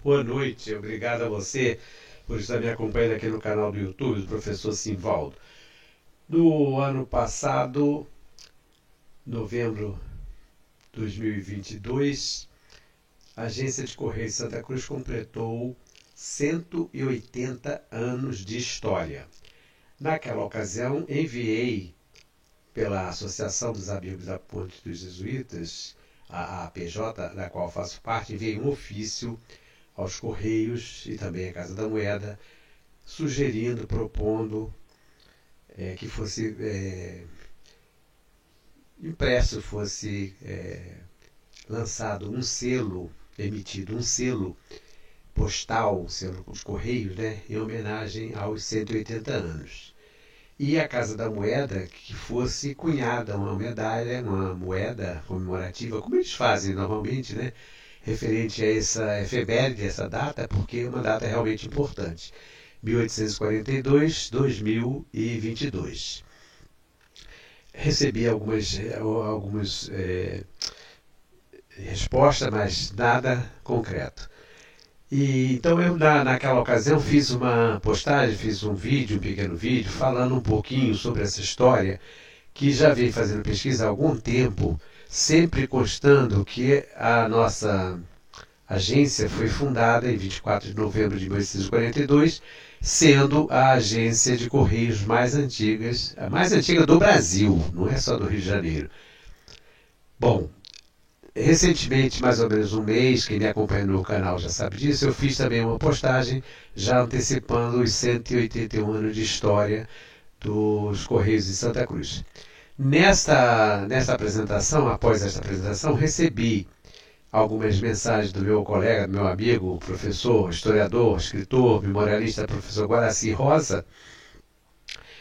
Boa noite, obrigado a você por estar me acompanhando aqui no canal do YouTube do professor Simvaldo. No ano passado, novembro de 2022, a Agência de Correios de Santa Cruz completou 180 anos de história. Naquela ocasião, enviei pela Associação dos Amigos da Ponte dos Jesuítas, a APJ, da qual faço parte, enviei um ofício aos Correios e também à Casa da Moeda, sugerindo, propondo que fosse impresso, fosse lançado um selo, emitido um selo postal, um selo dos Correios, né, em homenagem aos 180 anos. E a Casa da Moeda que fosse cunhada uma medalha, uma moeda comemorativa, como eles fazem normalmente, né, referente a essa efeméride, essa data, porque é uma data realmente importante. 1842-2022. Recebi algumas respostas, mas nada concreto. E então eu naquela ocasião fiz uma postagem, fiz um pequeno vídeo, falando um pouquinho sobre essa história, que já vem fazendo pesquisa há algum tempo, sempre constando que a nossa agência foi fundada em 24 de novembro de 1842, sendo a agência de Correios mais antigas, a mais antiga do Brasil, não é só do Rio de Janeiro. Bom, recentemente, mais ou menos um mês, quem me acompanha no canal já sabe disso, eu fiz também uma postagem já antecipando os 181 anos de história dos Correios de Santa Cruz. Nesta apresentação, após esta apresentação, recebi algumas mensagens do meu colega, do meu amigo, professor, historiador, escritor, memorialista, professor Guaraci Rosa,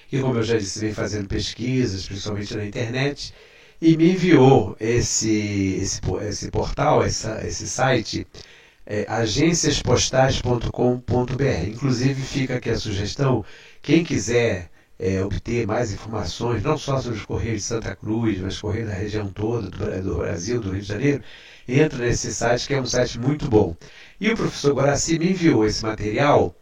que, como eu já disse, vem fazendo pesquisas, principalmente na internet, e me enviou esse portal, esse site, agenciaspostais.com.br. Inclusive fica aqui a sugestão, quem quiser obter mais informações, não só sobre os Correios de Santa Cruz, mas Correios da região toda, do Brasil, do Rio de Janeiro, entra nesse site, que é um site muito bom. E o professor Guaraci me enviou esse material,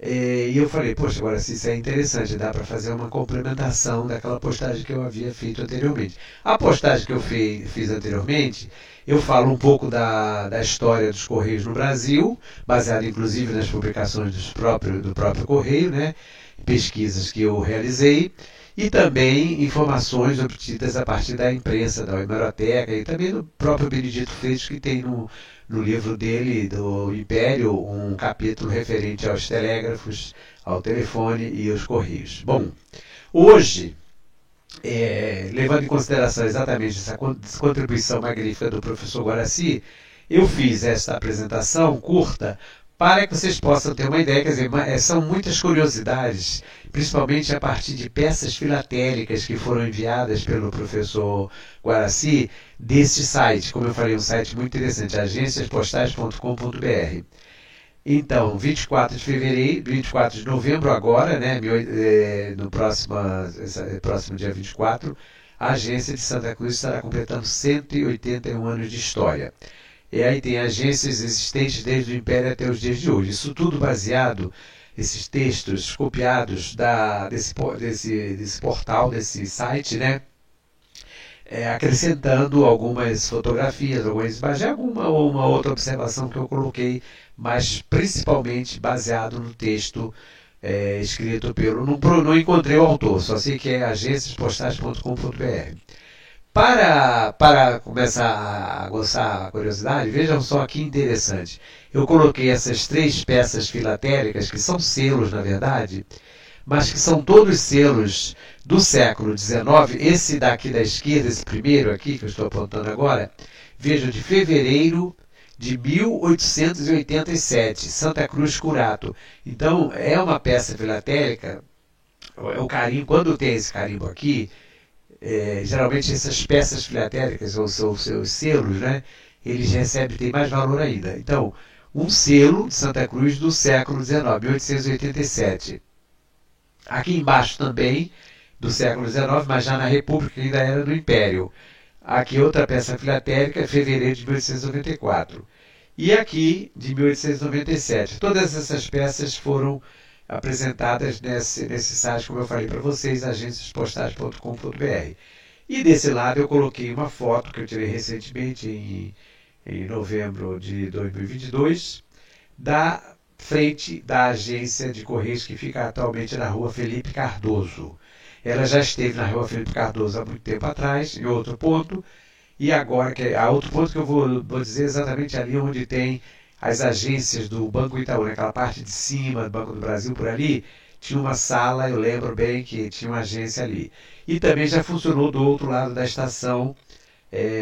e eu falei, poxa, Guaraci, isso é interessante, dá para fazer uma complementação daquela postagem que eu havia feito anteriormente. A postagem que eu fiz anteriormente, eu falo um pouco da história dos Correios no Brasil, baseado inclusive nas publicações do próprio Correio, né? Pesquisas que eu realizei, e também informações obtidas a partir da imprensa, da hemeroteca, e também do próprio Benedito Freixo, que tem no livro dele, do Império, um capítulo referente aos telégrafos, ao telefone e aos Correios. Bom, hoje, levando em consideração exatamente essa contribuição magnífica do professor Guaraci, eu fiz esta apresentação curta para que vocês possam ter uma ideia. Quer dizer, são muitas curiosidades, principalmente a partir de peças filatéricas que foram enviadas pelo professor Guaraci deste site. Como eu falei, um site muito interessante, agenciaspostais.com.br. Então, 24 de novembro agora, né, no próximo dia 24, a agência de Santa Cruz estará completando 181 anos de história. E aí tem agências existentes desde o Império até os dias de hoje. Isso tudo baseado, esses textos copiados desse portal, desse site, né? Acrescentando algumas fotografias, algumas imagens, alguma ou uma outra observação que eu coloquei, mas principalmente baseado no texto escrito pelo... Não encontrei o autor, só sei que é agenciaspostais.com.br. Para começar a aguçar a curiosidade, vejam só que interessante. Eu coloquei essas 3 peças filatéricas, que são selos, na verdade, mas que são todos selos do século XIX. Esse daqui da esquerda, esse primeiro aqui, que eu estou apontando agora, vejam, de fevereiro de 1887, Santa Cruz Curato. Então, é uma peça filatérica, o carimbo, quando tem esse carimbo aqui, geralmente essas peças filatéricas, ou seus selos, né, eles tem mais valor ainda. Então, um selo de Santa Cruz do século XIX, 1887. Aqui embaixo também, do século XIX, mas já na República, que ainda era do Império. Aqui outra peça filatérica, fevereiro de 1894. e aqui de 1897. Todas essas peças foram apresentadas nesse site, como eu falei para vocês, agenciaspostais.com.br. E desse lado eu coloquei uma foto que eu tirei recentemente, em novembro de 2022, da frente da agência de Correios que fica atualmente na rua Felipe Cardoso. Ela já esteve na rua Felipe Cardoso há muito tempo atrás, em outro ponto, e agora, há outro ponto que eu vou dizer exatamente ali onde tem as agências do Banco Itaú, naquela parte de cima do Banco do Brasil, por ali, tinha uma sala, eu lembro bem que tinha uma agência ali. E também já funcionou do outro lado da estação,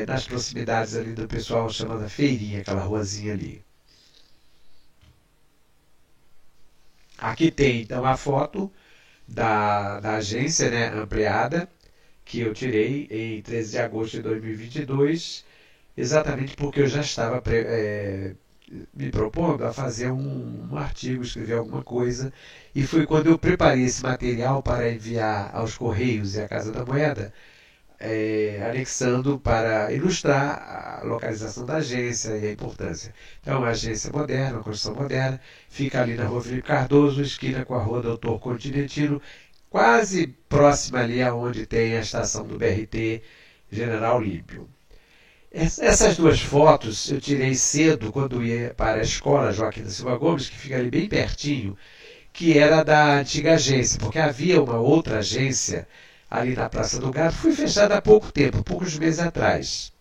nas proximidades ali do pessoal chamada Feirinha, aquela ruazinha ali. Aqui tem então a foto da agência, né, ampliada, que eu tirei em 13 de agosto de 2022, exatamente porque eu já estava me propondo a fazer um artigo, escrever alguma coisa, e foi quando eu preparei esse material para enviar aos Correios e à Casa da Moeda, anexando para ilustrar a localização da agência e a importância. Então, uma agência moderna, uma construção moderna, fica ali na rua Felipe Cardoso, esquina com a rua Doutor Continentino, quase próxima ali aonde tem a estação do BRT General Líbio. Essas duas fotos eu tirei cedo quando ia para a escola Joaquim da Silva Gomes, que fica ali bem pertinho, que era da antiga agência, porque havia uma outra agência ali na Praça do Gado, foi fechada há pouco tempo, poucos meses atrás.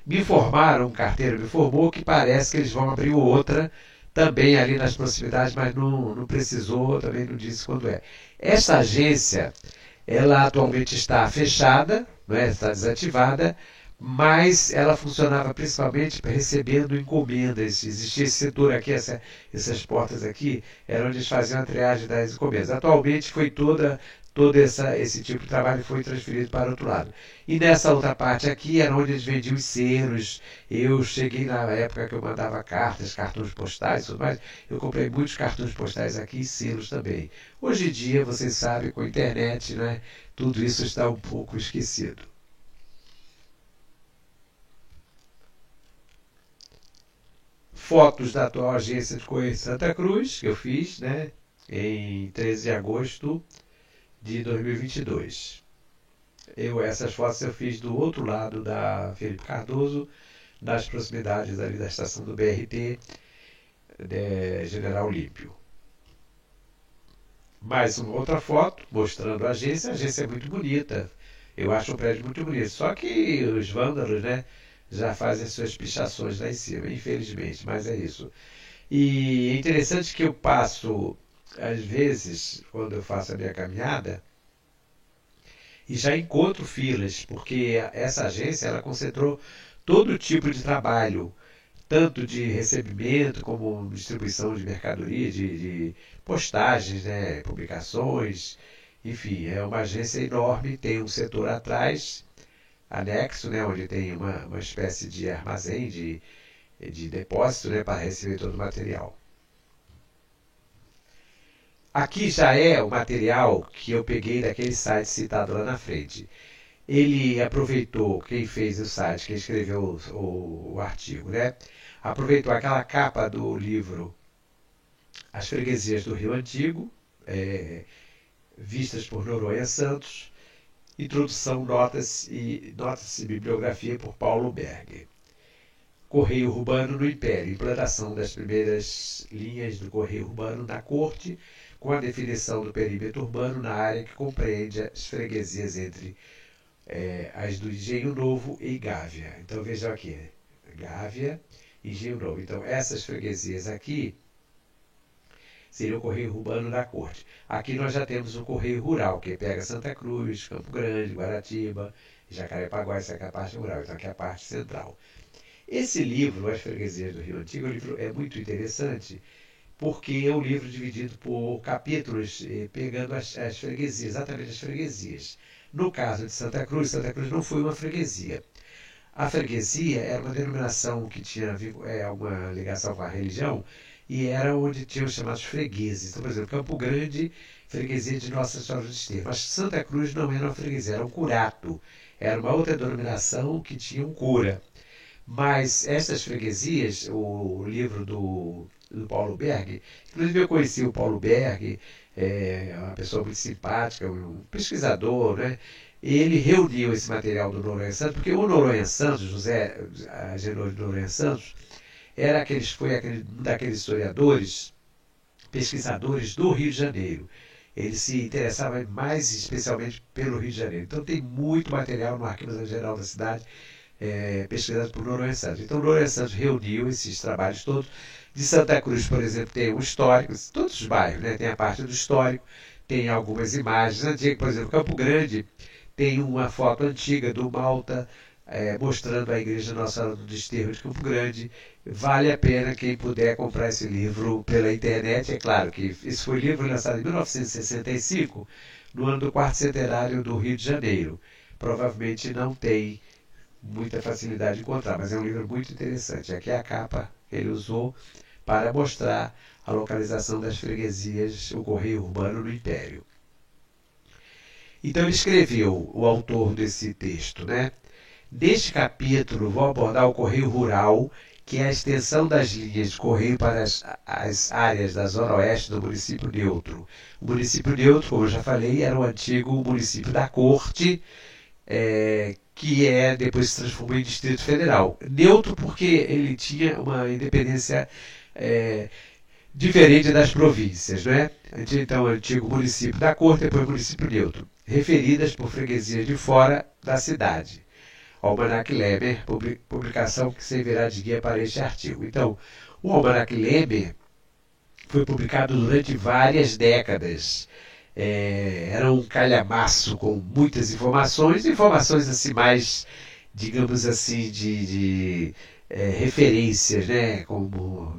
Me informaram, um carteiro me informou que parece que eles vão abrir outra também ali nas proximidades, mas não precisou, também não disse quando é. Esta agência, ela atualmente está fechada, não é? Está desativada, mas ela funcionava principalmente recebendo encomendas. Existia esse setor aqui, essas portas aqui, eram onde eles faziam a triagem das encomendas. Atualmente foi todo esse tipo de trabalho foi transferido para o outro lado. E nessa outra parte aqui era onde eles vendiam os selos. Eu cheguei na época que eu mandava cartas, cartões postais e tudo mais, eu comprei muitos cartões postais aqui e selos também. Hoje em dia, vocês sabem, com a internet, né, tudo isso está um pouco esquecido. Fotos da atual agência de Correios de Santa Cruz, que eu fiz, né, em 13 de agosto de 2022. Essas fotos eu fiz do outro lado da Felipe Cardoso, nas proximidades ali da estação do BRT General Líbio. Mais uma outra foto mostrando a agência é muito bonita. Eu acho o prédio muito bonito. Só que os vândalos, né, já fazem suas pichações lá em cima, infelizmente, mas é isso. E é interessante que eu passo, às vezes, quando eu faço a minha caminhada, e já encontro filas, porque essa agência ela concentrou todo tipo de trabalho, tanto de recebimento como distribuição de mercadoria, de postagens, né, publicações, enfim, é uma agência enorme, tem um setor atrás, anexo, né, onde tem uma espécie de armazém, de depósito, né, para receber todo o material. Aqui já é o material que eu peguei daquele site citado lá na frente. Ele aproveitou, quem fez o site, quem escreveu o artigo, né? Aproveitou aquela capa do livro As Freguesias do Rio Antigo, vistas por Noronha Santos, introdução, notas e bibliografia por Paulo Berger. Correio urbano no Império, implantação das primeiras linhas do correio urbano na corte, com a definição do perímetro urbano na área que compreende as freguesias entre as do Engenho Novo e Gávea. Então vejam aqui, Gávea e Engenho Novo. Então essas freguesias aqui seria o correio urbano da corte. Aqui nós já temos o correio rural, que pega Santa Cruz, Campo Grande, Guaratiba, Jacarepaguá, essa é a parte rural, então aqui é a parte central. Esse livro, As Freguesias do Rio Antigo, é muito interessante, porque é um livro dividido por capítulos, pegando as freguesias, exatamente as freguesias. No caso de Santa Cruz não foi uma freguesia. A freguesia era uma denominação que tinha uma ligação com a religião, e era onde tinham os chamados fregueses. Então, por exemplo, Campo Grande, freguesia de Nossa Senhora do Desterro. Mas Santa Cruz não era uma freguesia, era um curato. Era uma outra denominação que tinha um cura. Mas estas freguesias, o livro do Paulo Berg, inclusive eu conheci o Paulo Berg, uma pessoa muito simpática, um pesquisador, né? Ele reuniu esse material do Noronha Santos, porque o Noronha Santos, José Agenor de Noronha Santos, foi um daqueles historiadores, pesquisadores do Rio de Janeiro. Ele se interessava mais especialmente pelo Rio de Janeiro. Então tem muito material no Arquivo Geral da cidade, pesquisado por Noronha Santos. Então Noronha Santos reuniu esses trabalhos todos. De Santa Cruz, por exemplo, tem o histórico, todos os bairros, né? Tem a parte do histórico, tem algumas imagens antigas, por exemplo, Campo Grande tem uma foto antiga do Malta, mostrando a Igreja Nossa Senhora do Desterro de Campo Grande. Vale a pena quem puder comprar esse livro pela internet. É claro que esse foi um livro lançado em 1965, no ano do quarto centenário do Rio de Janeiro. Provavelmente não tem muita facilidade de encontrar, mas é um livro muito interessante. Aqui é a capa que ele usou para mostrar a localização das freguesias, o correio urbano no Império. Então ele escreveu, o autor desse texto, né? Neste capítulo vou abordar o correio rural, que é a extensão das linhas de correio para as áreas da zona oeste do município neutro. O município neutro, como eu já falei, era o antigo município da Corte, que depois se transformou em Distrito Federal. Neutro porque ele tinha uma independência diferente das províncias, não é? Então, o antigo município da Corte, depois município neutro, referidas por freguesias de fora da cidade. Almanac Lemer, publicação que servirá de guia para este artigo. Então, o Almanac Lemer foi publicado durante várias décadas. Era um calhamaço com muitas informações assim mais, digamos assim, de referências, né? Como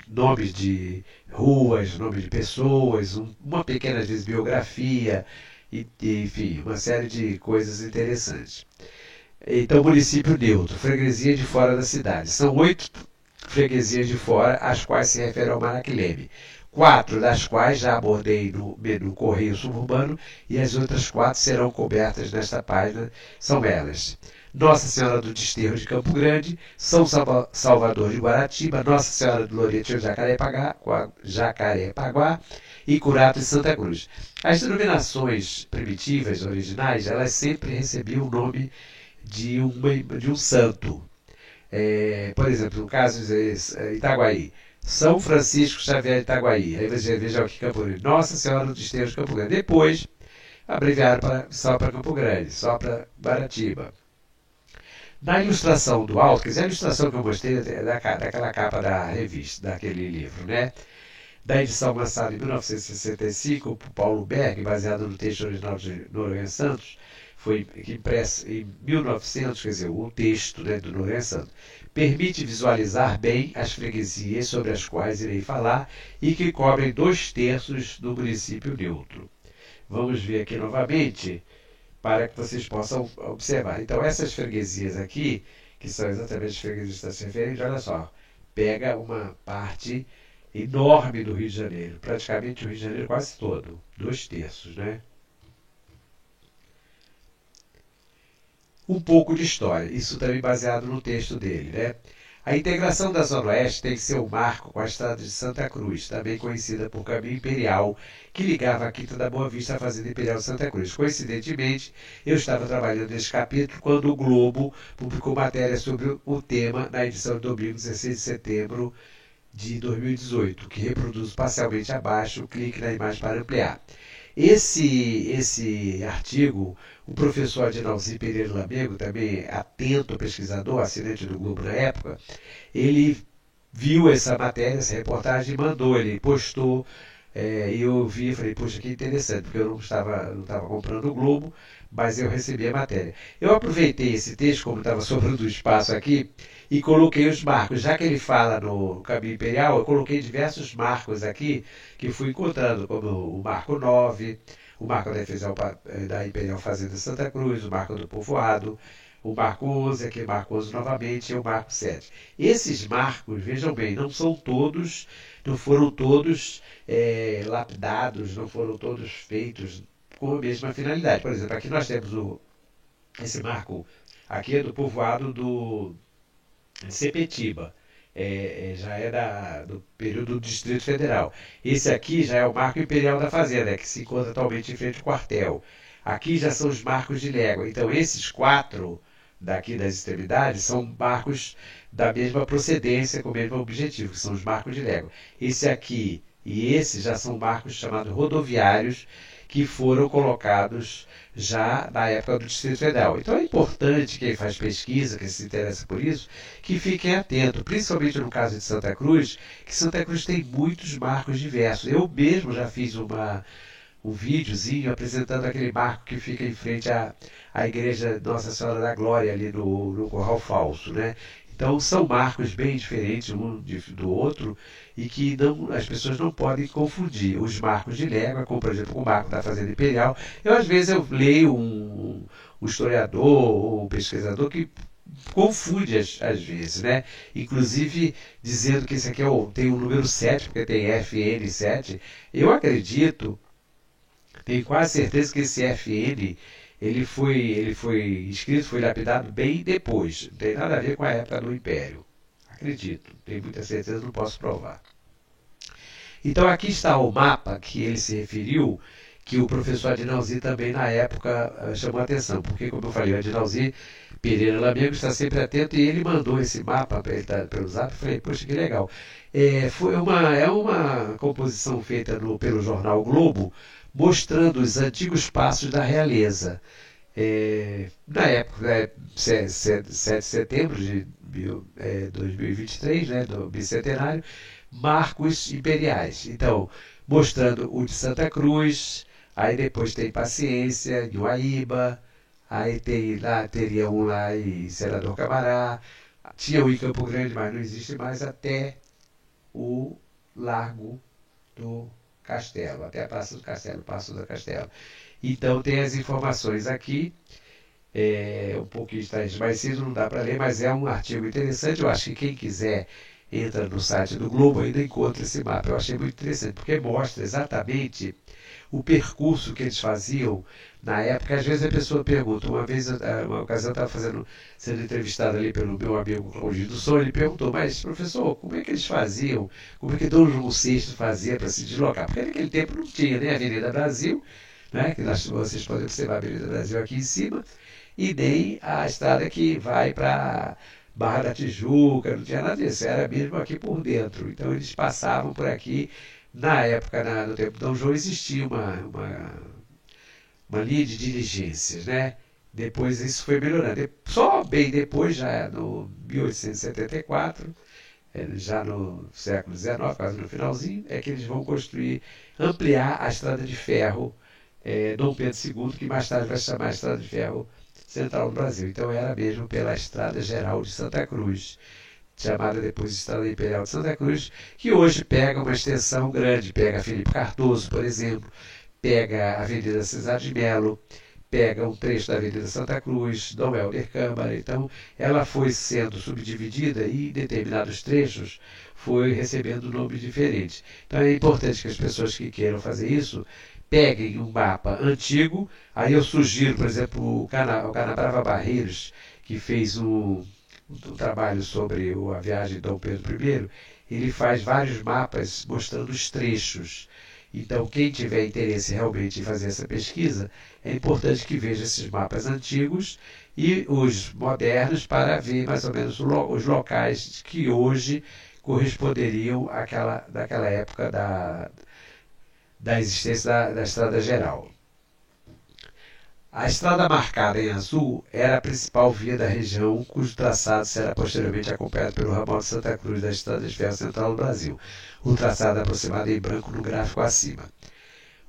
nomes de ruas, nomes de pessoas, uma pequena às vezes, biografia, enfim, uma série de coisas interessantes. Então, município neutro, freguesia de fora da cidade. São 8 freguesias de fora, às quais se refere ao Maraquileme. 4 das quais já abordei no menu Correio Suburbano, e as outras 4 serão cobertas nesta página. São elas: Nossa Senhora do Desterro de Campo Grande, São Salvador de Guaratiba, Nossa Senhora do Loreto de Jacarepaguá e Curato de Santa Cruz. As denominações primitivas, originais, elas sempre recebiam o nome de um santo. Por exemplo, no caso de Itaguaí, São Francisco Xavier de Itaguaí. Aí você veja aqui Campo Grande, Nossa Senhora do Desterro de Campo Grande. Depois, abreviaram só para Campo Grande, só para Guaratiba. Na ilustração do alto, quer dizer, a ilustração que eu mostrei daquela capa da revista, daquele livro, né? Da edição lançada em 1965 por Paulo Berg, baseado no texto original de Noronha Santos, foi impresso em 1900, quer dizer, o texto, né, do Noronha Santos, permite visualizar bem as freguesias sobre as quais irei falar e que cobrem 2/3 do município neutro. Vamos ver aqui novamente para que vocês possam observar. Então, essas freguesias aqui, que são exatamente as freguesias que estão se referindo, olha só, pega uma parte enorme do Rio de Janeiro, praticamente o Rio de Janeiro quase todo, 2/3, né? Um pouco de história, isso também baseado no texto dele, né? A integração da Zona Oeste tem seu marco com a estrada de Santa Cruz, também conhecida por Caminho Imperial, que ligava a Quinta da Boa Vista à Fazenda Imperial de Santa Cruz. Coincidentemente, eu estava trabalhando nesse capítulo quando o Globo publicou matéria sobre o tema na edição de domingo, 16 de setembro de 2018, que reproduz parcialmente abaixo, clique na imagem para ampliar. Esse artigo, o professor Adinalzinho Pereira Lamego, também atento pesquisador, assinante do Globo na época, ele viu essa matéria, essa reportagem, e mandou, ele postou, e eu vi e falei, poxa, que interessante, porque eu não estava comprando o Globo, mas eu recebi a matéria. Eu aproveitei esse texto, como estava sobrando o espaço aqui, e coloquei os marcos. Já que ele fala no Caminho Imperial, eu coloquei diversos marcos aqui que fui encontrando, como o Marco 9, o Marco da Imperial Fazenda Santa Cruz, o Marco do Povoado, o Marco 11, aqui Marco 11 novamente, e o Marco 7. Esses marcos, vejam bem, não foram todos lapidados, não foram todos feitos com a mesma finalidade. Por exemplo, aqui nós temos esse marco, aqui é do povoado de Sepetiba. Já é do período do Distrito Federal. Esse aqui já é o Marco Imperial da Fazenda, que se encontra atualmente em frente ao quartel. Aqui já são os marcos de légua. Então, esses quatro daqui das extremidades são marcos da mesma procedência, com o mesmo objetivo, que são os marcos de légua. Esse aqui e esse já são marcos chamados rodoviários, que foram colocados já na época do Distrito Federal. Então é importante quem faz pesquisa, quem se interessa por isso, que fiquem atentos, principalmente no caso de Santa Cruz, que Santa Cruz tem muitos marcos diversos. Eu mesmo já fiz um videozinho apresentando aquele marco que fica em frente à igreja Nossa Senhora da Glória, ali no Curral Falso, né? Então são marcos bem diferentes um do outro e que as pessoas não podem confundir os marcos de légua, como por exemplo o marco da Fazenda Imperial. Às vezes eu leio um historiador ou um pesquisador que confunde às vezes, né? Inclusive dizendo que esse aqui tem o número 7, porque tem FN7. Eu acredito, tenho quase certeza que esse FN ele foi escrito, foi lapidado bem depois. Não tem nada a ver com a época do Império. Acredito, tenho muita certeza, não posso provar. Então aqui está o mapa que ele se referiu, que o professor Adinalzi também na época chamou a atenção, porque como eu falei, o Adinalzi Pereira Lamego está sempre atento e ele mandou esse mapa para ele pelo zap. Eu falei, poxa, que legal. É uma composição feita pelo jornal Globo, mostrando os antigos passos da realeza. Na época, 7 de setembro de 2023, né, do bicentenário, marcos imperiais. Então, mostrando o de Santa Cruz, aí depois tem Paciência, em Uaíba, aí teria um lá em Senador Camará, tinha um em Campo Grande, mas não existe mais, até o Largo do Castelo, até a Praça do Castelo, Passo do Castelo. Então tem as informações aqui, um pouquinho está esmaecido, não dá para ler, mas é um artigo interessante. Eu acho que quem quiser entra no site do Globo, ainda encontra esse mapa. Eu achei muito interessante, porque mostra exatamente o percurso que eles faziam na época. Às vezes a pessoa pergunta, uma ocasião eu estava sendo entrevistado ali pelo meu amigo Claudinho do Som, ele perguntou, mas professor, como é que eles faziam, como é que Dom João VI fazia para se deslocar? Porque naquele tempo não tinha nem a Avenida Brasil, né, que vocês podem observar a Avenida Brasil aqui em cima, e nem a estrada que vai para Barra da Tijuca, não tinha nada disso, era mesmo aqui por dentro. Então eles passavam por aqui. Na época, no tempo de Dom João, existia uma linha de diligências, né? Depois isso foi melhorando. Só bem depois, já no 1874, já no século XIX, quase no finalzinho, é que eles vão ampliar a estrada de ferro Dom Pedro II, que mais tarde vai chamar a estrada de ferro central do Brasil. Então era mesmo pela Estrada Geral de Santa Cruz, chamada depois de Estrada Imperial de Santa Cruz, que hoje pega uma extensão grande, pega Felipe Cardoso, por exemplo, pega a Avenida Cesar de Melo, pega um trecho da Avenida Santa Cruz, Dom Helder Câmara. Então ela foi sendo subdividida e em determinados trechos foi recebendo nomes diferentes. Então é importante que as pessoas que queiram fazer isso peguem um mapa antigo. Aí eu sugiro, por exemplo, o Canabrava Barreiros, que fez um trabalho sobre a viagem de Dom Pedro I. Ele faz vários mapas mostrando os trechos. Então, quem tiver interesse realmente em fazer essa pesquisa, é importante que veja esses mapas antigos e os modernos para ver mais ou menos os locais que hoje corresponderiam daquela época da existência da Estrada Geral. A estrada marcada em azul era a principal via da região, cujo traçado será posteriormente acompanhado pelo ramal de Santa Cruz da Estrada de Ferro Central do Brasil. O traçado é aproximado em branco no gráfico acima.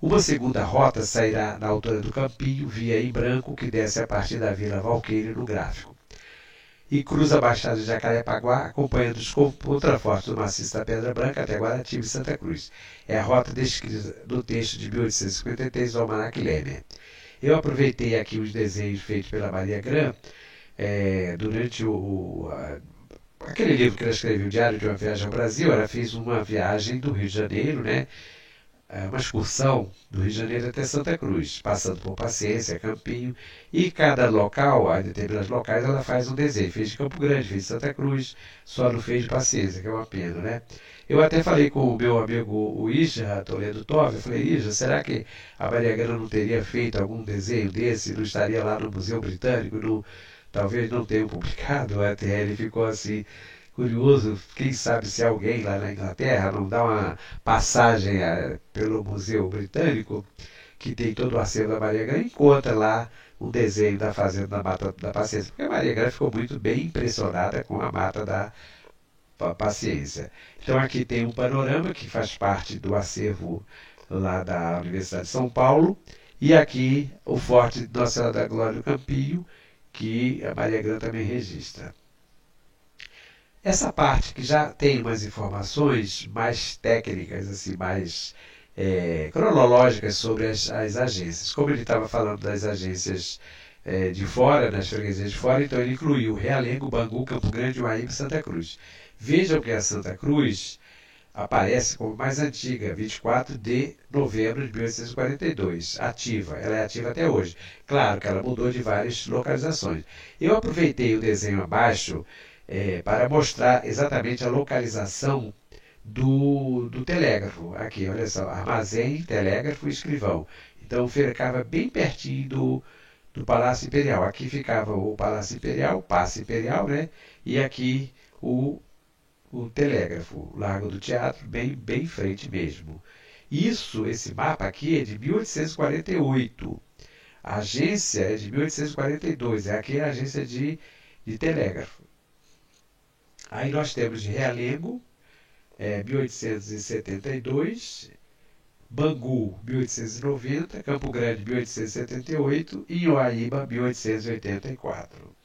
Uma segunda rota sairá na altura do Campinho, via em branco, que desce a partir da Vila Valqueire no gráfico, e cruza a Baixada de Jacarepaguá, acompanhando os contrafortes do maciço da Pedra Branca até Guaratiba e Santa Cruz. É a rota descrita no texto de 1853 do Almanac Lerner. Eu aproveitei aqui os desenhos feitos pela Maria Gran durante aquele livro que ela escreveu, o Diário de uma Viagem ao Brasil. Ela fez uma viagem do Rio de Janeiro, né, uma excursão do Rio de Janeiro até Santa Cruz, passando por Paciência, Campinho, e cada local, a determinados locais, ela faz um desenho. Fez de Campo Grande, fez de Santa Cruz, só não fez de Paciência, que é uma pena, né? Eu até falei com o meu amigo o Ija Toledo Tove, eu falei, Ija, será que a Maria Grã não teria feito algum desenho desse, não estaria lá no Museu Britânico, não, talvez não tenha publicado? Até ele ficou assim, curioso, quem sabe se alguém lá na Inglaterra não dá uma passagem pelo Museu Britânico, que tem todo o acervo da Maria Grã, e encontra lá um desenho da Fazenda da Mata da Paciência, porque a Maria Grã ficou muito bem impressionada com a Mata da Paciência. Então aqui tem um panorama que faz parte do acervo lá da Universidade de São Paulo, e aqui o Forte de Nossa Senhora da Glória do Campinho, que a Maria Grã também registra. Essa parte que já tem umas informações mais técnicas, assim, mais cronológicas sobre as agências. Como ele estava falando das agências de fora, das freguesias de fora, então ele incluiu Realengo, Bangu, Campo Grande, Uaíba e Santa Cruz. Vejam que a Santa Cruz aparece como mais antiga, 24 de novembro de 1842, ativa. Ela é ativa até hoje. Claro que ela mudou de várias localizações. Eu aproveitei o desenho abaixo para mostrar exatamente a localização do telégrafo. Aqui, olha só, armazém, telégrafo e escrivão. Então ficava bem pertinho do Palácio Imperial. Aqui ficava o Palácio Imperial, Paço Imperial, né? E aqui o telégrafo, Largo do Teatro, bem em frente mesmo. Esse mapa aqui é de 1848. A agência é de 1842, aqui é a agência de telégrafo. Aí nós temos de Realengo, 1872, Bangu, 1890, Campo Grande, 1878 e Uaíba, 1884.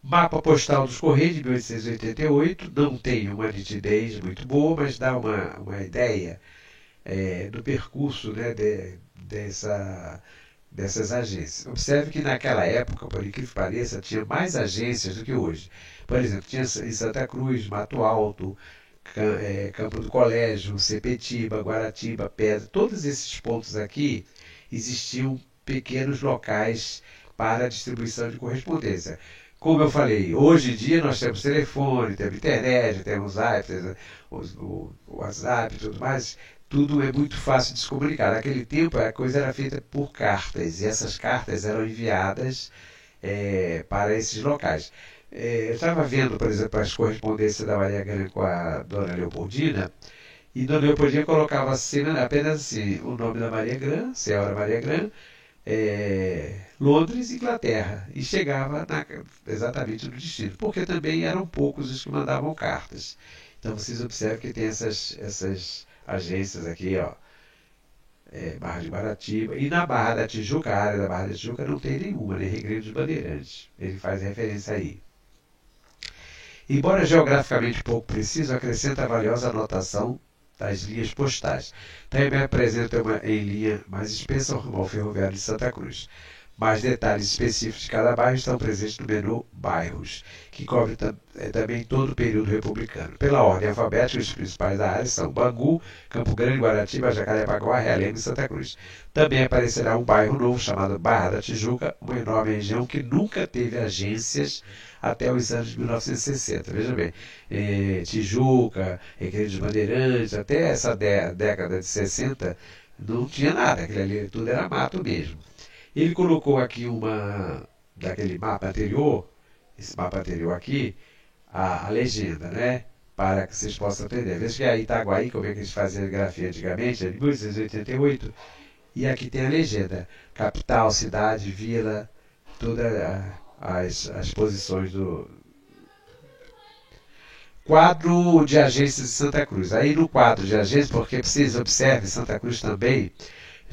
Mapa postal dos Correios de 1888, não tem uma nitidez muito boa, mas dá uma ideia do percurso, né, dessas agências. Observe que naquela época, por incrível que pareça, tinha mais agências do que hoje. Por exemplo, tinha em Santa Cruz, Mato Alto, Campo do Colégio, Sepetiba, Guaratiba, Pedra, todos esses pontos aqui existiam pequenos locais para a distribuição de correspondência. Como eu falei, hoje em dia nós temos telefone, temos internet, temos iPhone, o WhatsApp e tudo mais, tudo é muito fácil de se comunicar. Naquele tempo a coisa era feita por cartas, e essas cartas eram enviadas para esses locais. Eu estava vendo, por exemplo, as correspondências da Maria Grã com a dona Leopoldina, e dona Leopoldina colocava assim, apenas assim, o nome da Maria Grã, Senhora Maria Grã, Londres, Inglaterra, e chegava exatamente no destino, porque também eram poucos os que mandavam cartas. Então vocês observam que tem essas agências aqui, ó, Barra de Guaratiba, e na Barra da Tijuca, a área da Barra da Tijuca não tem nenhuma, nem Recreio dos Bandeirantes. Ele faz referência aí. Embora geograficamente pouco preciso, acrescenta a valiosa anotação das linhas postais. Também apresenta em linha mais espessa o ramal ferroviário de Santa Cruz. Mais detalhes específicos de cada bairro estão presentes no menu Bairros, que cobre também todo o período republicano. Pela ordem alfabética, os principais da área são Bangu, Campo Grande, Guaratiba, Jacarepaguá, Realengo e Santa Cruz. Também aparecerá um bairro novo chamado Barra da Tijuca, uma enorme região que nunca teve agências até os anos de 1960. Veja bem, Tijuca, Recreio dos Bandeirantes, até essa década de 60, não tinha nada, aquilo ali tudo era mato mesmo. Ele colocou aqui daquele mapa anterior, esse mapa anterior aqui, a legenda, né? Para que vocês possam entender. Veja que a Itaguaí, como é que eles faziam a grafia antigamente, é de 1888, e aqui tem a legenda. Capital, cidade, vila, todas as posições do quadro de agências de Santa Cruz. Aí no quadro de agências, porque vocês observem, Santa Cruz também,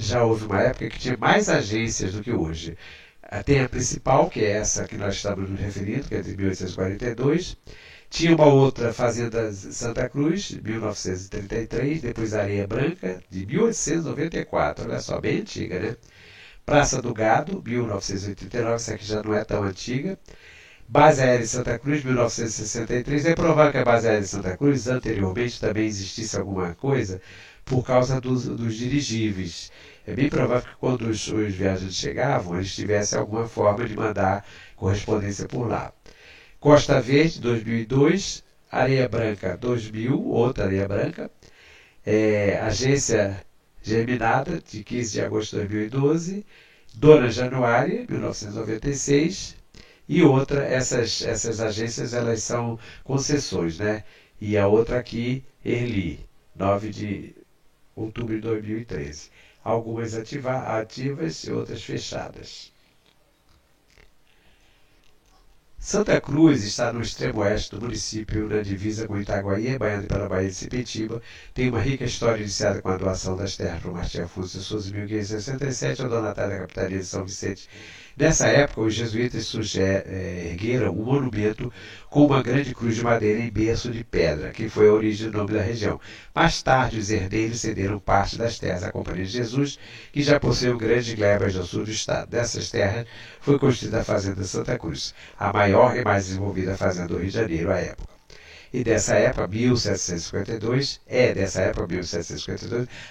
já houve uma época que tinha mais agências do que hoje. Tem a principal, que é essa que nós estamos nos referindo, que é de 1842. Tinha uma outra, Fazenda Santa Cruz, de 1933, depois Areia Branca, de 1894. Olha só, bem antiga, né? Praça do Gado, 1989, essa aqui já não é tão antiga. Base Aérea de Santa Cruz, 1963. É provável que a Base Aérea de Santa Cruz anteriormente também existisse alguma coisa por causa dos dirigíveis. É bem provável que quando os viajantes chegavam, eles tivessem alguma forma de mandar correspondência por lá. Costa Verde, 2002. Areia Branca, 2000, outra Areia Branca. Agência Geminada, de 15 de agosto de 2012. Dona Januária, 1996. E outra, essas agências, elas são concessões, né? E a outra aqui, Erli, 9 de outubro de 2013. Algumas ativas e outras fechadas. Santa Cruz está no extremo oeste do município, na divisa com Itaguaí, Baiano de Parabaíba e Sepetiba. Tem uma rica história iniciada com a doação das terras por Martim Afonso de Souza em 1567 ao donatário da capitania de São Vicente. Nessa época, os jesuítas ergueram um monumento com uma grande cruz de madeira em berço de pedra, que foi a origem do nome da região. Mais tarde, os herdeiros cederam parte das terras à Companhia de Jesus, que já possuía grandes glebas no sul do estado. Dessas terras foi construída a Fazenda Santa Cruz, a maior e mais desenvolvida fazenda do Rio de Janeiro à época. E dessa época, 1752,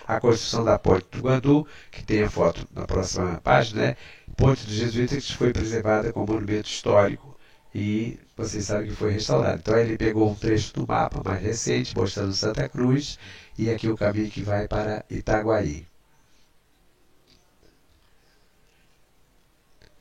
a construção da Ponte do Guandu, que tem a foto na próxima página, né? Ponte dos Jesuítas, que foi preservada como monumento histórico e vocês sabem que foi restaurado. Então ele pegou um trecho do mapa mais recente, mostrando Santa Cruz, e aqui o caminho que vai para Itaguaí.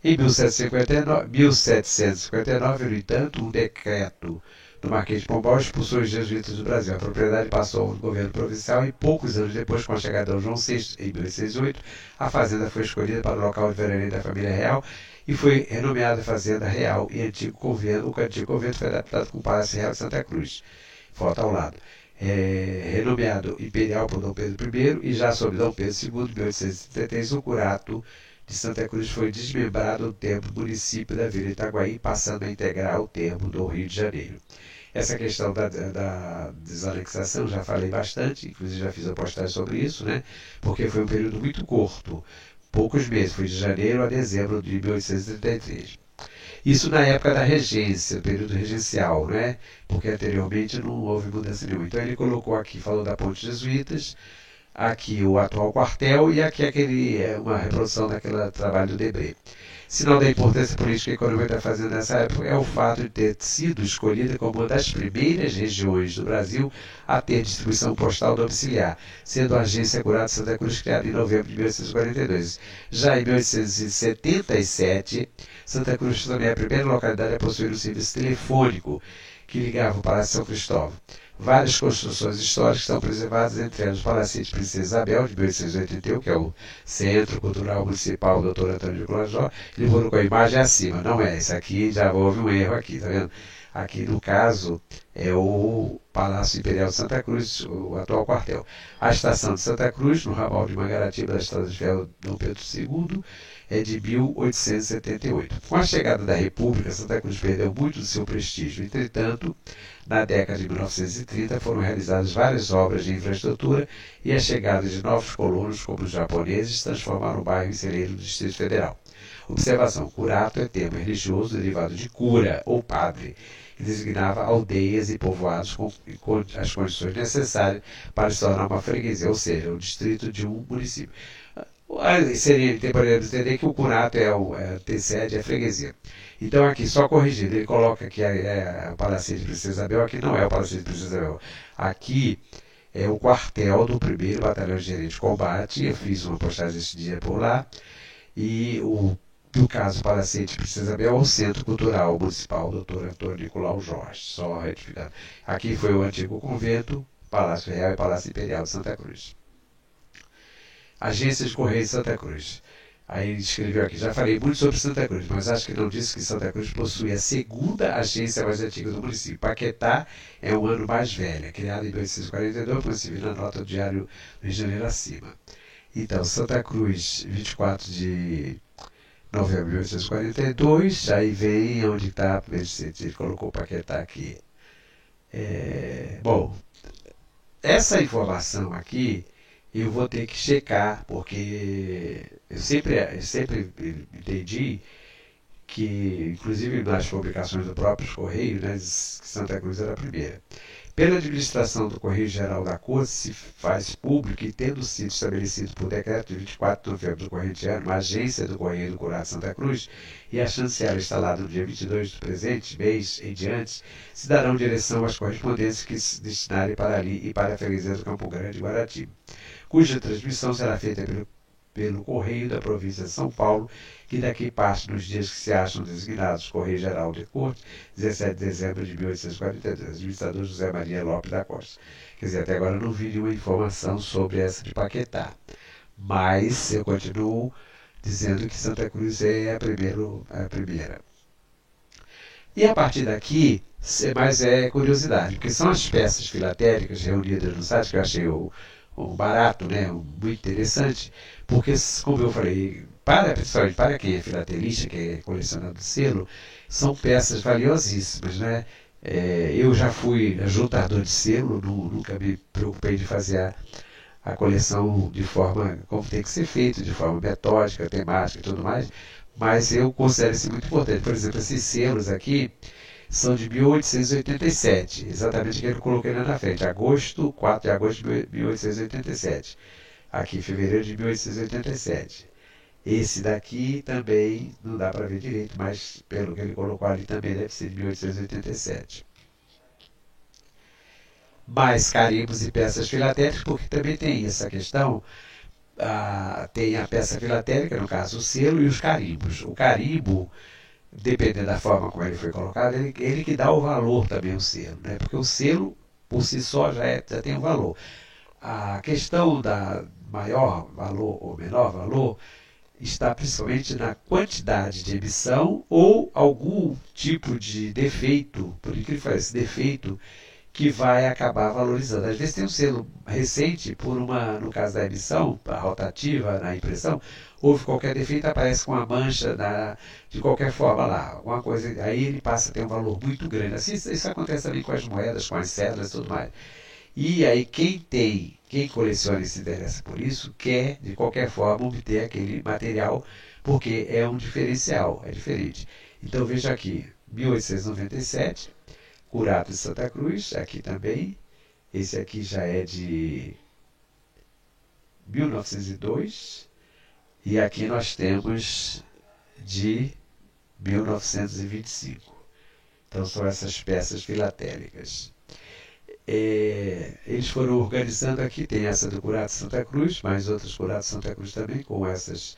Em 1759, no entanto, um decreto do Marquês de Pombal expulsou os jesuítas do Brasil. A propriedade passou ao governo provincial e poucos anos depois, com a chegada de Dom João VI, em 1808, a fazenda foi escolhida para o local de veraneio da família real e foi renomeada Fazenda Real e Antigo Convento. O Antigo Convento foi adaptado com o Palácio Real de Santa Cruz. Foto ao lado. Renomeado Imperial por Dom Pedro I e já sob Dom Pedro II, em 1833, o curato de Santa Cruz foi desmembrado do termo município da Vila Itaguaí, passando a integrar o termo do Rio de Janeiro. Essa questão da desanexação, já falei bastante, inclusive já fiz a postagem sobre isso, né? Porque foi um período muito curto, poucos meses, foi de janeiro a dezembro de 1833. Isso na época da regência, período regencial, né? Porque anteriormente não houve mudança nenhuma. Então ele colocou aqui, falou da Ponte Jesuítas, aqui o atual quartel e aqui uma reprodução daquele trabalho do Debré. Sinal da importância política e econômica da fazenda nessa época é o fato de ter sido escolhida como uma das primeiras regiões do Brasil a ter distribuição postal domiciliar, sendo a agência Curado Santa Cruz criada em novembro de 1842. Já em 1877, Santa Cruz também é a primeira localidade a possuir um serviço telefônico que ligava o Palácio São Cristóvão. Várias construções históricas estão preservadas, entre elas o Palacete Princesa Isabel, de 1881, que é o Centro Cultural Municipal Dr. Antônio de Colajó. Ele colocou a imagem acima, não é? Isso aqui já houve um erro aqui, tá vendo? Aqui, no caso, é o Palácio Imperial de Santa Cruz, o atual quartel. A estação de Santa Cruz, no ramal de Mangaratiba da Estrada de Ferro Dom Pedro II, é de 1878. Com a chegada da República, Santa Cruz perdeu muito do seu prestígio. Entretanto, na década de 1930 foram realizadas várias obras de infraestrutura e a chegada de novos colonos, como os japoneses, transformaram o bairro em celeiro do Distrito Federal. Observação: curato é termo religioso derivado de cura, ou padre, que designava aldeias e povoados com as condições necessárias para se tornar uma freguesia, ou seja, o distrito de um município. Podemos entender que o curato ter sede, é freguesia. Então aqui, só corrigindo, ele coloca que o Palacete de Princesa Isabel, aqui não é o Palacete de Princesa Isabel. Aqui é o quartel do 1º Batalhão de Gerente de Combate, eu fiz uma postagem esse dia por lá, e no caso Palacete de Princesa Isabel é o Centro Cultural Municipal Dr. Antônio Nicolau Jorge, só retificando. Aqui foi o antigo convento, Palácio Real e Palácio Imperial de Santa Cruz. Agência de Correio de Santa Cruz. Aí ele escreveu aqui: já falei muito sobre Santa Cruz, mas acho que não disse que Santa Cruz possui a segunda agência mais antiga do município. Paquetá é um ano mais velha, criada em 1842, como se viu na nota do Diário do Rio de Janeiro acima. Então, Santa Cruz, 24 de novembro de 1842, aí vem onde está, ele colocou Paquetá aqui. Bom, essa informação aqui eu vou ter que checar, porque eu sempre entendi que inclusive nas publicações do próprio Correio, né, diz que Santa Cruz era a primeira. Pela administração do Correio Geral da Corte, se faz público e tendo sido estabelecido por decreto de 24 de novembro do corrente ano, a agência do Correio do Curado Santa Cruz e a chancela instalada no dia 22 do presente mês em diante, se darão direção às correspondências que se destinarem para ali e para a freguesia do Campo Grande e Guaratiba, cuja transmissão será feita pelo Correio da Província de São Paulo, que daqui parte nos dias que se acham designados Correio Geral de Corte, 17 de dezembro de 1842, administrador José Maria Lopes da Costa. Quer dizer, até agora eu não vi nenhuma informação sobre essa de Paquetá, mas eu continuo dizendo que Santa Cruz é a primeira. E a partir daqui, mas é curiosidade, porque são as peças filatéricas reunidas no site, que eu achei um barato, né, muito interessante, porque, como eu falei, principalmente para quem é filatelista, que é colecionador de selo, são peças valiosíssimas, né? Eu já fui juntador de selo, nunca me preocupei de fazer a coleção de forma como tem que ser feito, de forma metódica, temática e tudo mais, mas eu considero isso muito importante. Por exemplo, esses selos aqui são de 1887, exatamente o que eu coloquei lá na frente, 4 de agosto de 1887, aqui em fevereiro de 1887. Esse daqui também não dá para ver direito, mas pelo que ele colocou ali também deve ser de 1887. Mais carimbos e peças filatéricas, porque também tem essa questão, tem a peça filatérica, no caso o selo, e os carimbos. O carimbo, dependendo da forma como ele foi colocado, ele que dá o valor também ao selo, né? Porque o selo, por si só, já tem um valor. A questão da maior valor ou menor valor está principalmente na quantidade de emissão ou algum tipo de defeito, por incrível que pareça, defeito que vai acabar valorizando. Às vezes tem um selo recente, no caso da emissão, a rotativa, na impressão, houve qualquer defeito, aparece com uma mancha de qualquer forma lá, alguma coisa, aí ele passa a ter um valor muito grande. Assim, isso acontece também com as moedas, com as cédulas e tudo mais. E aí quem coleciona e se interessa por isso, quer, de qualquer forma, obter aquele material, porque é um diferencial, é diferente. Então veja aqui, 1897, Curato de Santa Cruz, aqui também, esse aqui já é de 1902, e aqui nós temos de 1925. Então são essas peças filatéricas. Eles foram organizando aqui, tem essa do Curato de Santa Cruz, mais outras Curato de Santa Cruz também, com essas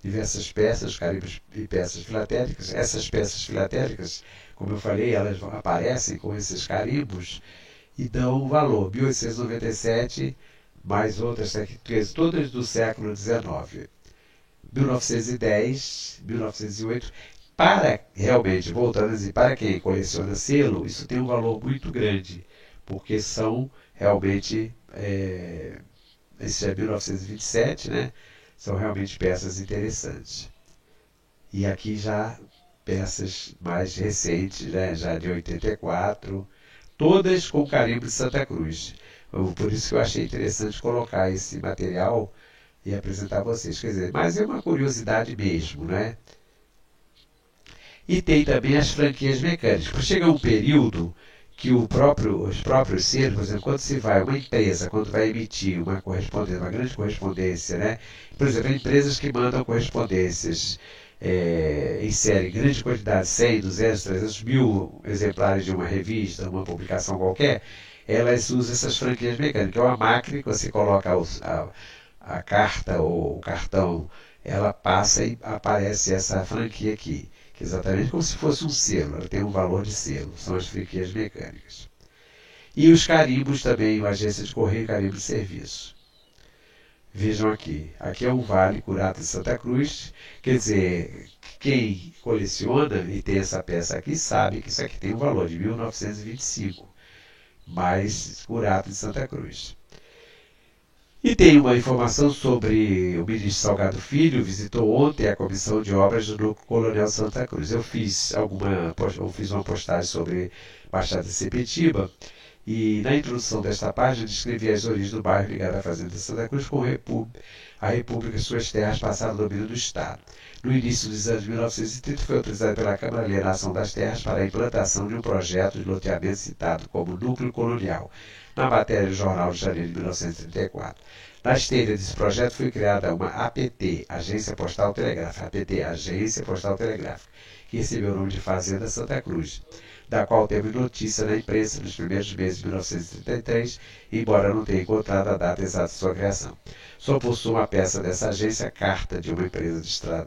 diversas peças, carimbos e peças filatéricas. Essas peças filatéricas, como eu falei, elas aparecem com esses carimbos e dão um valor. 1897, mais outras, todas do século XIX. 1910, 1908, realmente, voltando a dizer, para quem coleciona selo, isso tem um valor muito grande, porque são realmente, esse é 1927, né? São realmente peças interessantes. E aqui já peças mais recentes, né? Já de 84, todas com carimbo de Santa Cruz. Por isso que eu achei interessante colocar esse material e apresentar a vocês. Quer dizer, mas é uma curiosidade mesmo, né? E tem também as franquias mecânicas. Chega um período que os próprios selos, por exemplo, quando se vai, uma empresa, quando vai emitir uma grande correspondência, né? Por exemplo, empresas que mandam correspondências em série, em grande quantidade, 100, 200, 300 mil exemplares de uma revista, uma publicação qualquer, elas usam essas franquias mecânicas. É uma máquina que você coloca a carta ou o cartão, ela passa e aparece essa franquia aqui. Exatamente como se fosse um selo, ela tem um valor de selo, são as franquias mecânicas. E os carimbos também, a agência de correio e carimbo de serviço. Vejam aqui é um vale Curato de Santa Cruz, quer dizer, quem coleciona e tem essa peça aqui sabe que isso aqui tem um valor de 1925, mais Curato de Santa Cruz. E tem uma informação sobre o ministro Salgado Filho, visitou ontem a Comissão de Obras do Núcleo Colonial Santa Cruz. Eu fiz uma postagem sobre Baixada de Sepetiba E na introdução desta página descrevi as origens do bairro ligado à Fazenda de Santa Cruz com a República e suas terras passaram ao domínio do Estado. No início dos anos 1930 foi autorizada pela Câmara a alienação das terras para a implantação de um projeto de loteamento citado como Núcleo Colonial, na matéria do Jornal de Janeiro de 1934. Na esteira desse projeto foi criada uma APT, Agência Postal Telegráfica, APT, Agência Postal Telegráfica, que recebeu o nome de Fazenda Santa Cruz, da qual teve notícia na imprensa nos primeiros meses de 1933, embora não tenha encontrado a data exata de sua criação. Só possui uma peça dessa agência, carta de uma empresa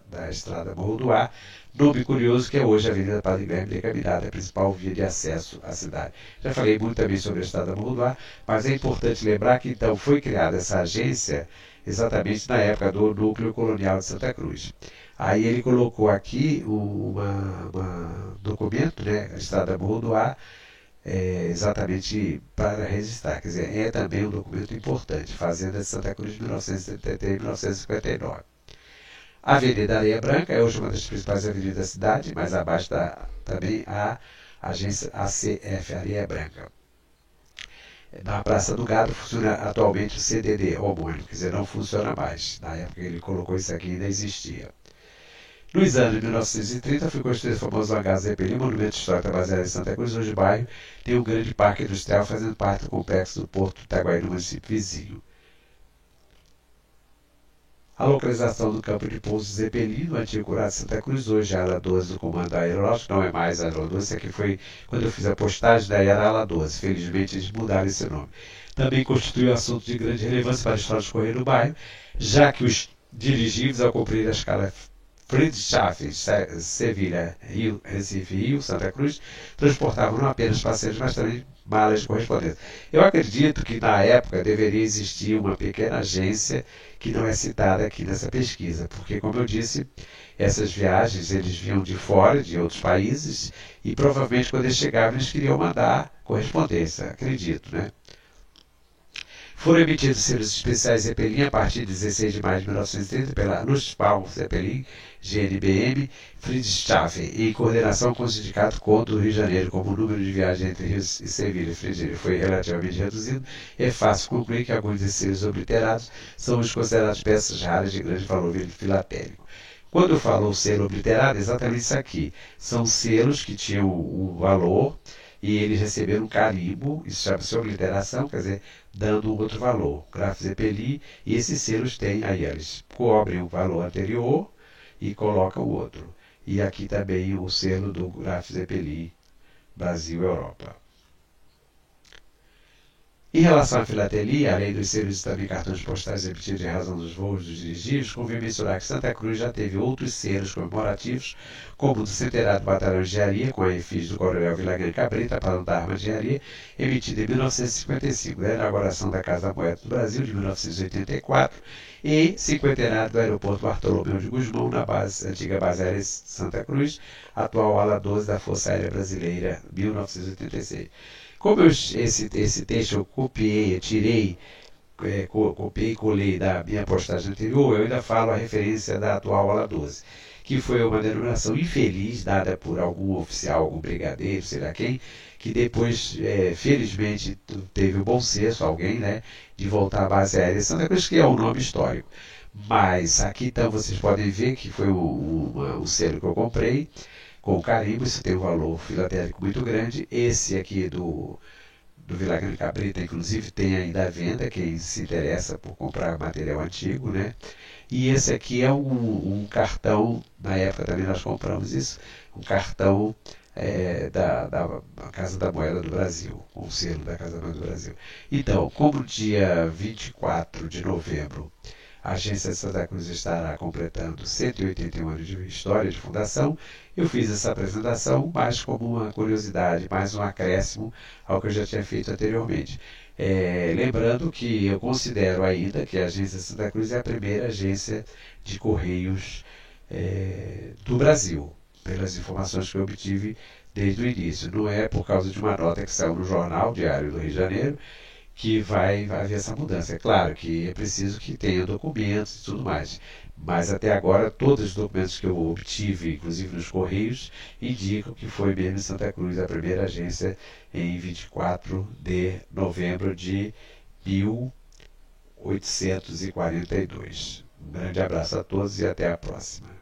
da estrada Morro do Ar, nome curioso que é hoje a Avenida Padre Guilherme de Caminada, a principal via de acesso à cidade. Já falei muito também sobre a estrada Morro do Ar, mas é importante lembrar que então foi criada essa agência exatamente na época do Núcleo Colonial de Santa Cruz. Aí ele colocou aqui um documento, né, a estrada Morro do Ar, exatamente para registrar. Quer dizer, é também um documento importante. Fazenda de Santa Cruz de 1973 e 1959. A Avenida Areia Branca é hoje uma das principais avenidas da cidade, mas abaixo também a agência ACF, Areia Branca. Na Praça do Gado funciona atualmente o CDD, homônimo, quer dizer, não funciona mais. Na época que ele colocou isso aqui ainda existia. Nos anos de 1930 foi construído o famoso hangar Zeppelin, monumento histórico baseado em Santa Cruz. Hoje o bairro tem um grande parque industrial fazendo parte do complexo do Porto de Itaguaí, no município vizinho. A localização do campo de pouso Zeppelin, no antigo curado de Santa Cruz, hoje é a ala 12 do Comando Aeronáutico, não é mais a ala 12, isso aqui foi quando eu fiz a postagem, daí era a ala 12, felizmente eles mudaram esse nome. Também constitui um assunto de grande relevância para a história de correr do bairro, já que os dirigíveis ao cumprir a escala Friedrichshafen, Sevilha, Rio, Recife, Rio, Santa Cruz, transportavam não apenas passageiros, mas também malas de correspondência. Eu acredito que na época deveria existir uma pequena agência que não é citada aqui nessa pesquisa, porque, como eu disse, essas viagens eles vinham de fora, de outros países, e provavelmente quando eles chegavam eles queriam mandar correspondência, acredito, né? Foram emitidos selos especiais Zeppelin a partir de 16 de maio de 1930 pela Lufthansa Zeppelin, GNBM, Friedrichshafen, em coordenação com o Sindicato Conto do Rio de Janeiro, como o número de viagens entre Rio e Sevilha e Friedrichshafen foi relativamente reduzido, é fácil concluir que alguns desses selos obliterados são os considerados peças raras de grande valor filatélico. Quando eu falo selo obliterado, é exatamente isso aqui. São selos que tinham o valor e eles receberam um carimbo, isso chama-se obliteração, quer dizer, dando um outro valor. Graf Zeppelin, e esses selos têm, aí eles cobrem o valor anterior e colocam o outro. E aqui também o selo do Graf Zeppelin, Brasil e Europa. Em relação à filatelia, além dos selos e também cartões postais emitidos em razão dos voos dos dirigíveis, convém mencionar que Santa Cruz já teve outros selos comemorativos, como o do centenário do Batalhão de Engenharia, com a efígie do Coronel Vilagrã Cabrita, patrão da Arma de Engenharia, emitida em 1955, da inauguração da Casa da Moeda do Brasil, de 1984, e cinquentenário do Aeroporto Bartolomeu de Gusmão, na antiga base aérea Santa Cruz, atual ala 12 da Força Aérea Brasileira, 1986. Como esse texto eu copiei, copiei e colei da minha postagem anterior, eu ainda falo a referência da atual ala 12, que foi uma denominação infeliz dada por algum oficial, algum brigadeiro, sei lá quem, que depois, felizmente, teve o bom senso, alguém, né, de voltar à base aérea Santa Cruz, que é um nome histórico. Mas aqui então vocês podem ver que foi um selo que eu comprei, com carimbo, isso tem um valor filatélico muito grande. Esse aqui do Vilagrã Cabrita, inclusive, tem ainda à venda, quem se interessa por comprar material antigo, né? E esse aqui é um cartão, na época também nós compramos isso, um cartão da Casa da Moeda do Brasil, com o selo da Casa da Moeda do Brasil. Então, como dia 24 de novembro, a Agência de Santa Cruz estará completando 181 anos de história de fundação, eu fiz essa apresentação mais como uma curiosidade, mais um acréscimo ao que eu já tinha feito anteriormente. Lembrando que eu considero ainda que a Agência de Santa Cruz é a primeira agência de correios do Brasil, pelas informações que eu obtive desde o início. Não é por causa de uma nota que saiu no Jornal Diário do Rio de Janeiro, que vai haver essa mudança. É claro que é preciso que tenha documentos e tudo mais, mas até agora todos os documentos que eu obtive, inclusive nos Correios, indicam que foi mesmo em Santa Cruz a primeira agência em 24 de novembro de 1842. Um grande abraço a todos e até a próxima.